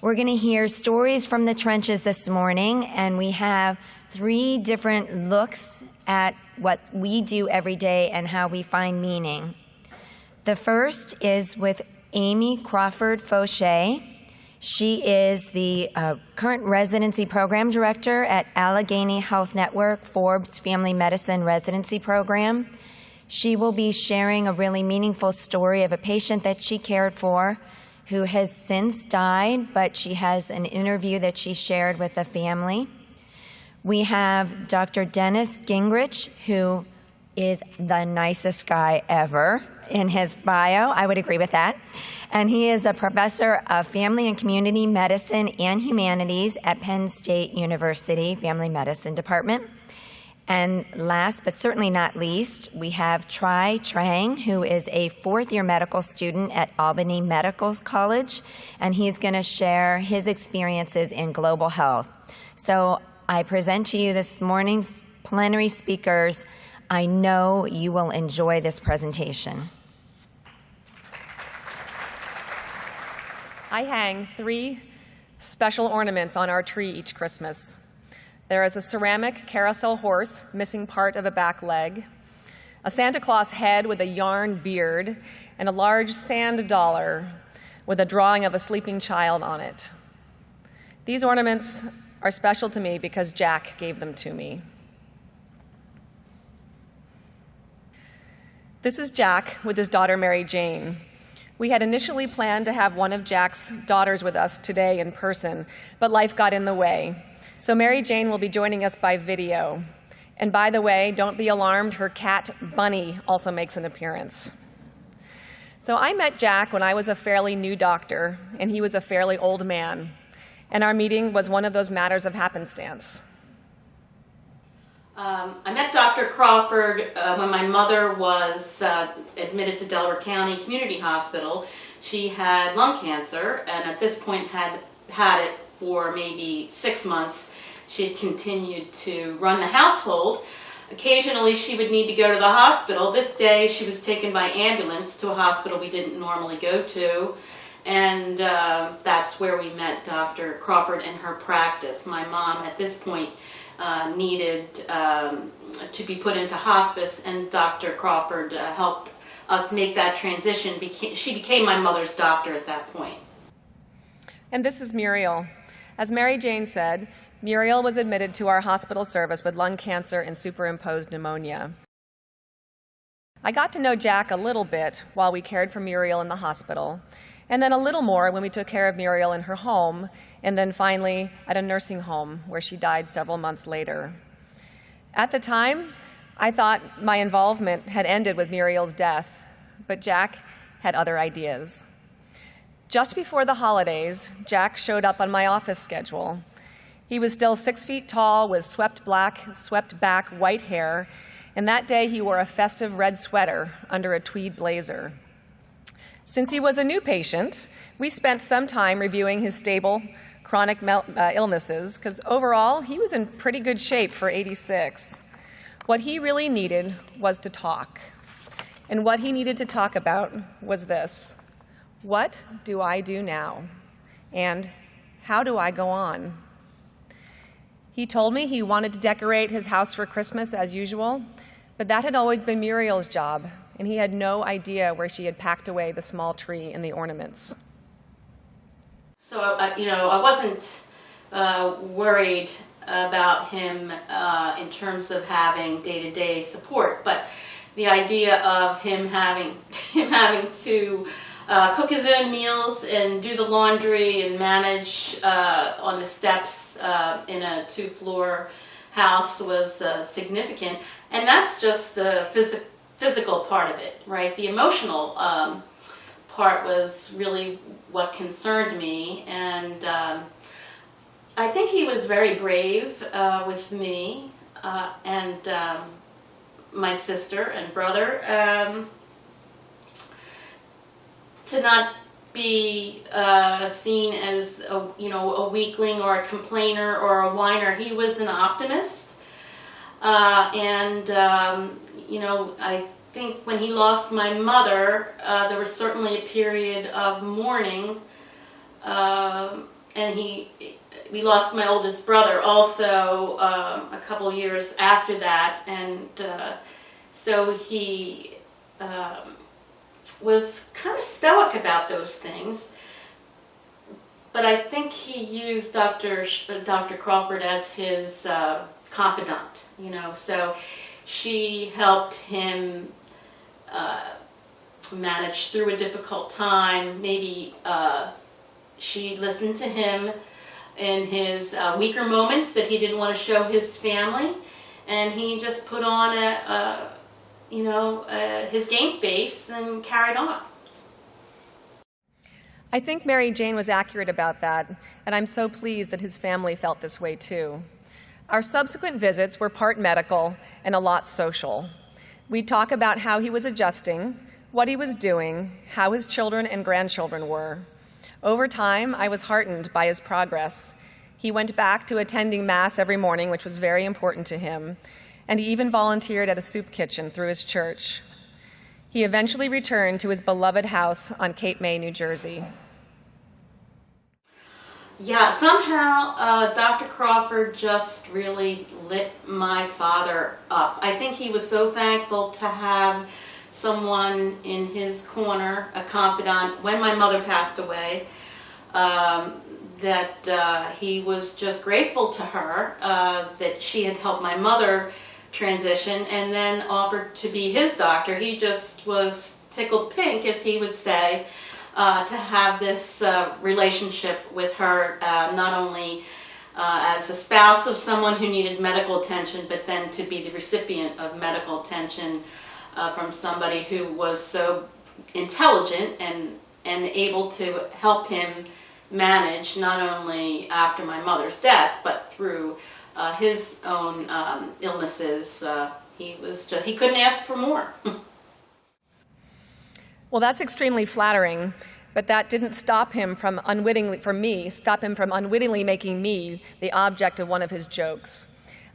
We're going to hear stories from the trenches this morning, and we have 3 different looks at what we do every day and how we find meaning. The first is with Amy Crawford-Faucher. She is the current residency program director at Allegheny Health Network Forbes Family Medicine Residency Program. She will be sharing a really meaningful story of a patient that she cared for who has since died, but she has an interview that she shared with the family. We have Dr. Dennis Gingrich, who is the nicest guy ever in his bio. I would agree with that. And he is a professor of family and community medicine and humanities at Penn State University Family Medicine Department. And last, but certainly not least, we have Tri Trang, who is a 4th-year medical student at Albany Medical College, and he's going to share his experiences in global health. So I present to you this morning's plenary speakers. I know you will enjoy this presentation. I hang 3 special ornaments on our tree each Christmas. There is a ceramic carousel horse missing part of a back leg, a Santa Claus head with a yarn beard, and a large sand dollar with a drawing of a sleeping child on it. These ornaments are special to me because Jack gave them to me. This is Jack with his daughter Mary Jane. We had initially planned to have one of Jack's daughters with us today in person, but life got in the way. So Mary Jane will be joining us by video. And by the way, don't be alarmed, her cat Bunny also makes an appearance. So I met Jack when I was a fairly new doctor, and he was a fairly old man. And our meeting was one of those matters of happenstance. I met Dr. Crawford when my mother was admitted to Delaware County Community Hospital. She had lung cancer, and at this point had it for maybe 6 months. She had continued to run the household. Occasionally she would need to go to the hospital. This day she was taken by ambulance to a hospital we didn't normally go to, and that's where we met Dr. Crawford and her practice. My mom at this point needed to be put into hospice, and Dr. Crawford helped us make that transition. She became my mother's doctor at that point. And this is Muriel. As Mary Jane said, Muriel was admitted to our hospital service with lung cancer and superimposed pneumonia. I got to know Jack a little bit while we cared for Muriel in the hospital, and then a little more when we took care of Muriel in her home, and then finally at a nursing home where she died several months later. At the time, I thought my involvement had ended with Muriel's death, but Jack had other ideas. Just before the holidays, Jack showed up on my office schedule. He was still 6 feet tall with swept back white hair, and that day he wore a festive red sweater under a tweed blazer. Since he was a new patient, we spent some time reviewing his stable chronic illnesses, because overall he was in pretty good shape for 86. What he really needed was to talk. And what he needed to talk about was this: what do I do now? And how do I go on? He told me he wanted to decorate his house for Christmas as usual, but that had always been Muriel's job, and he had no idea where she had packed away the small tree and the ornaments. So, I wasn't worried about him in terms of having day-to-day support, but the idea of him having to cook his own meals and do the laundry and manage on the steps in a 2-floor house was significant. And that's just the physical part of it, right? The emotional part was really what concerned me. And I think he was very brave with me and my sister and brother. To not be seen as a weakling or a complainer or a whiner. He was an optimist, and I think when he lost my mother, there was certainly a period of mourning, and we lost my oldest brother also a couple of years after that, and so he was kind of stoic about those things. But I think he used Dr. Crawford as his confidant, so she helped him manage through a difficult time. Maybe she listened to him in his weaker moments that he didn't want to show his family, and he just put on his game face and carried on. I think Mary Jane was accurate about that, and I'm so pleased that his family felt this way too. Our subsequent visits were part medical and a lot social. We'd talk about how he was adjusting, what he was doing, how his children and grandchildren were. Over time, I was heartened by his progress. He went back to attending Mass every morning, which was very important to him, and he even volunteered at a soup kitchen through his church. He eventually returned to his beloved house on Cape May, New Jersey. Yeah, somehow Dr. Crawford just really lit my father up. I think he was so thankful to have someone in his corner, a confidant, when my mother passed away, that he was just grateful to her that she had helped my mother transition and then offered to be his doctor. He just was tickled pink, as he would say, to have this relationship with her, not only as the spouse of someone who needed medical attention, but then to be the recipient of medical attention from somebody who was so intelligent and able to help him manage not only after my mother's death, but through his own illnesses. He couldn't ask for more. Well, that's extremely flattering, but that didn't stop him from unwittingly making me the object of one of his jokes.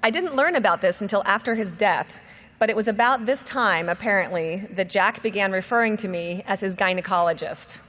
I didn't learn about this until after his death, but it was about this time, apparently, that Jack began referring to me as his gynecologist.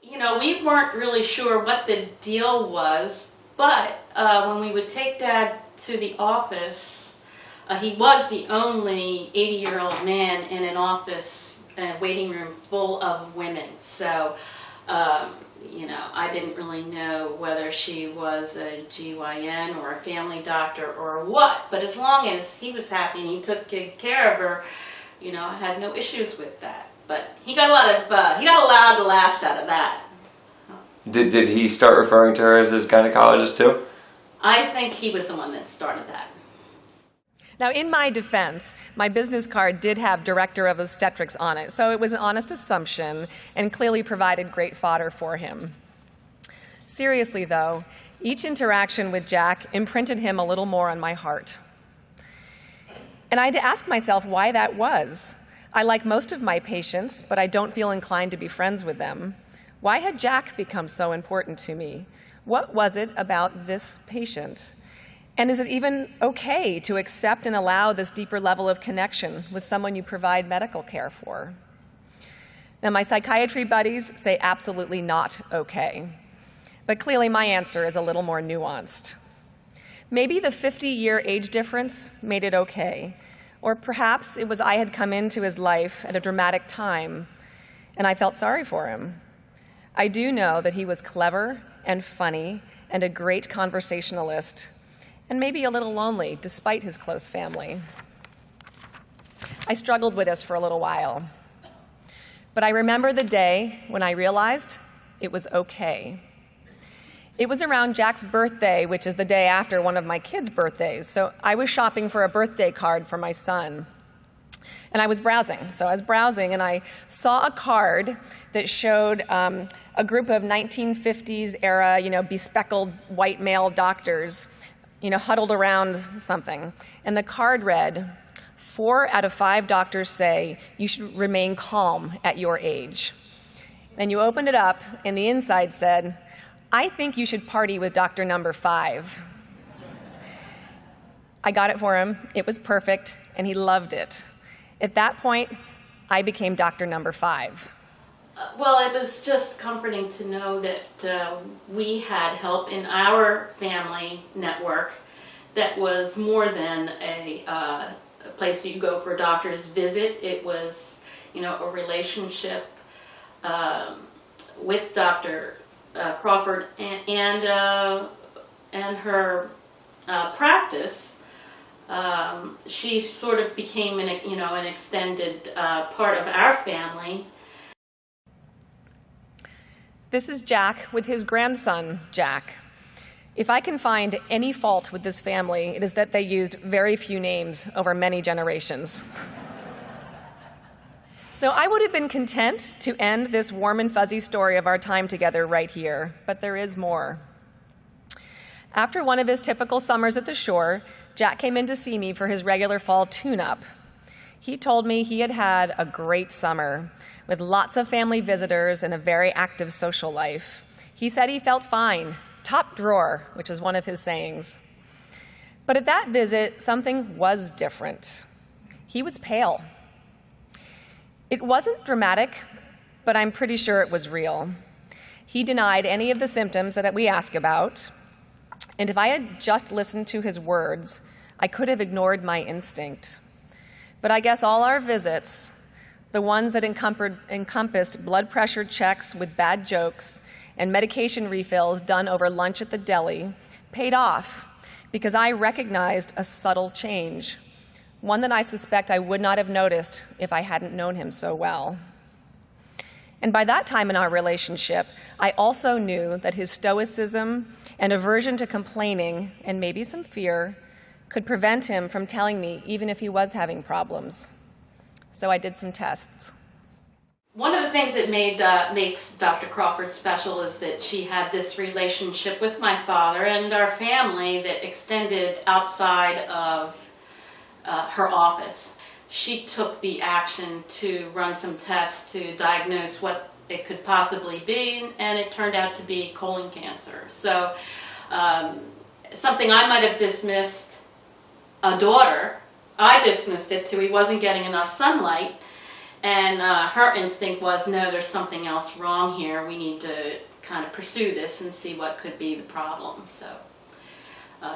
We weren't really sure what the deal was, but when we would take Dad to the office, he was the only 80-year-old man in an office and a waiting room full of women. So, I didn't really know whether she was a GYN or a family doctor or what, but as long as he was happy and he took good care of her, I had no issues with that. But he got a lot of laughs out of that. Did he start referring to her as his gynecologist too? I think he was the one that started that. Now, in my defense, my business card did have Director of Obstetrics on it, so it was an honest assumption and clearly provided great fodder for him. Seriously, though, each interaction with Jack imprinted him a little more on my heart. And I had to ask myself why that was. I like most of my patients, but I don't feel inclined to be friends with them. Why had Jack become so important to me? What was it about this patient? And is it even okay to accept and allow this deeper level of connection with someone you provide medical care for? Now, my psychiatry buddies say absolutely not okay. But clearly my answer is a little more nuanced. Maybe the 50-year age difference made it okay. Or perhaps it was I had come into his life at a dramatic time, and I felt sorry for him. I do know that he was clever and funny and a great conversationalist, and maybe a little lonely despite his close family. I struggled with this for a little while, but I remember the day when I realized it was okay. It was around Jack's birthday, which is the day after one of my kids' birthdays, so I was shopping for a birthday card for my son. And I was browsing. And I saw a card that showed a group of 1950s era, bespectacled white male doctors, huddled around something. And the card read, 4 out of 5 doctors say you should remain calm at your age. And you opened it up, and the inside said, I think you should party with Doctor Number 5. I got it for him. It was perfect, and he loved it. At that point, I became Doctor Number 5. Well, it was just comforting to know that we had help in our family network that was more than a place that you go for a doctor's visit. It was, a relationship with Dr. Crawford and her practice. She sort of became an extended part of our family. This is Jack with his grandson, Jack. If I can find any fault with this family, it is that they used very few names over many generations. So I would have been content to end this warm and fuzzy story of our time together right here, but there is more. After one of his typical summers at the shore, Jack came in to see me for his regular fall tune-up. He told me he had had a great summer with lots of family visitors and a very active social life. He said he felt fine, top drawer, which is one of his sayings. But at that visit, something was different. He was pale. It wasn't dramatic, but I'm pretty sure it was real. He denied any of the symptoms that we ask about, and if I had just listened to his words, I could have ignored my instinct. But I guess all our visits, the ones that encompassed blood pressure checks with bad jokes and medication refills done over lunch at the deli, paid off because I recognized a subtle change, one that I suspect I would not have noticed if I hadn't known him so well. And by that time in our relationship, I also knew that his stoicism and aversion to complaining, and maybe some fear, could prevent him from telling me even if he was having problems. So I did some tests. One of the things that makes Dr. Crawford special is that she had this relationship with my father and our family that extended outside of her office. She took the action to run some tests to diagnose what it could possibly be, and it turned out to be colon cancer. So something I might have dismissed a daughter, I dismissed it too. He wasn't getting enough sunlight, and her instinct was, no, there's something else wrong here. We need to kind of pursue this and see what could be the problem. So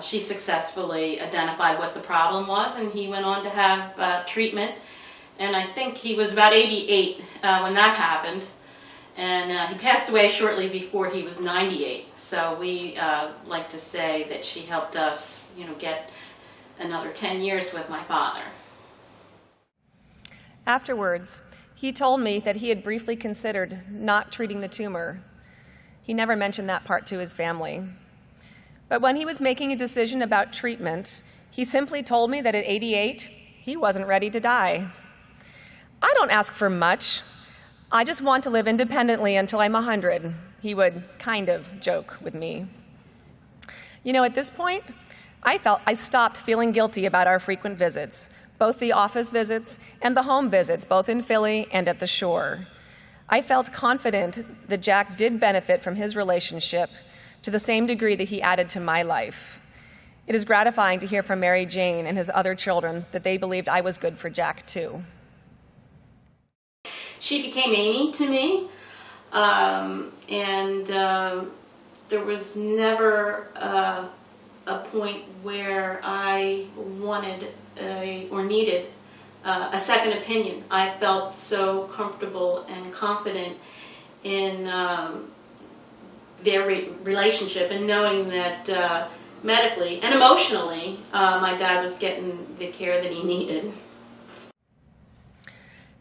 she successfully identified what the problem was, and he went on to have treatment. And I think he was about 88 when that happened, and he passed away shortly before he was 98. So we like to say that she helped us, get another 10 years with my father. Afterwards, he told me that he had briefly considered not treating the tumor. He never mentioned that part to his family. But when he was making a decision about treatment, he simply told me that at 88, he wasn't ready to die. I don't ask for much. I just want to live independently until I'm 100, he would kind of joke with me. At this point, I stopped feeling guilty about our frequent visits, both the office visits and the home visits, both in Philly and at the shore. I felt confident that Jack did benefit from his relationship to the same degree that he added to my life. It is gratifying to hear from Mary Jane and his other children that they believed I was good for Jack too. She became Amy to me, and there was never a point where I wanted or needed a second opinion. I felt so comfortable and confident in their relationship, and knowing that medically and emotionally my dad was getting the care that he needed.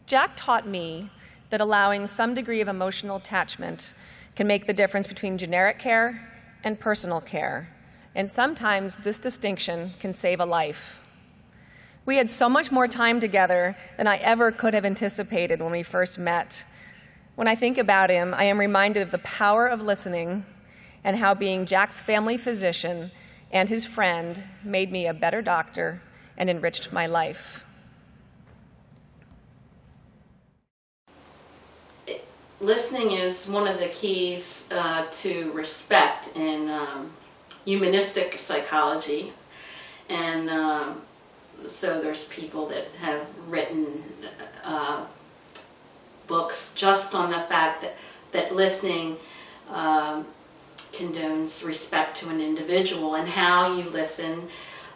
Jack taught me that allowing some degree of emotional attachment can make the difference between generic care and personal care. And sometimes this distinction can save a life. We had so much more time together than I ever could have anticipated when we first met. When I think about him, I am reminded of the power of listening and how being Jack's family physician and his friend made me a better doctor and enriched my life. Listening is one of the keys to respect in humanistic psychology, and so there's people that have written books just on the fact that listening condones respect to an individual, and how you listen,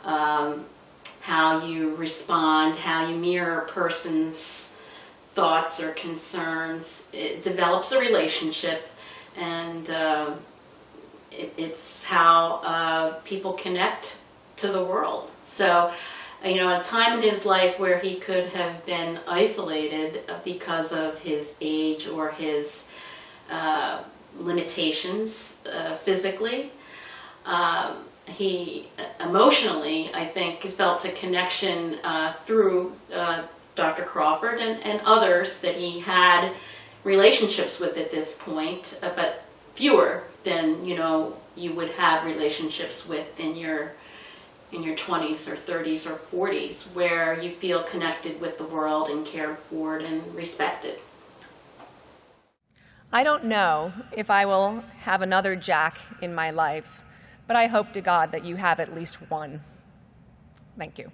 how you respond, how you mirror a person's thoughts or concerns. It develops a relationship, and it's how people connect to the world. So, you know, a time in his life where he could have been isolated because of his age or his limitations physically, he emotionally, I think, felt a connection through Dr. Crawford and others that he had relationships with at this point, but fewer than, you know, you would have relationships with in your 20s or 30s or 40s, where you feel connected with the world and cared for and respected. I don't know if I will have another Jack in my life, but I hope to God that you have at least one. Thank you.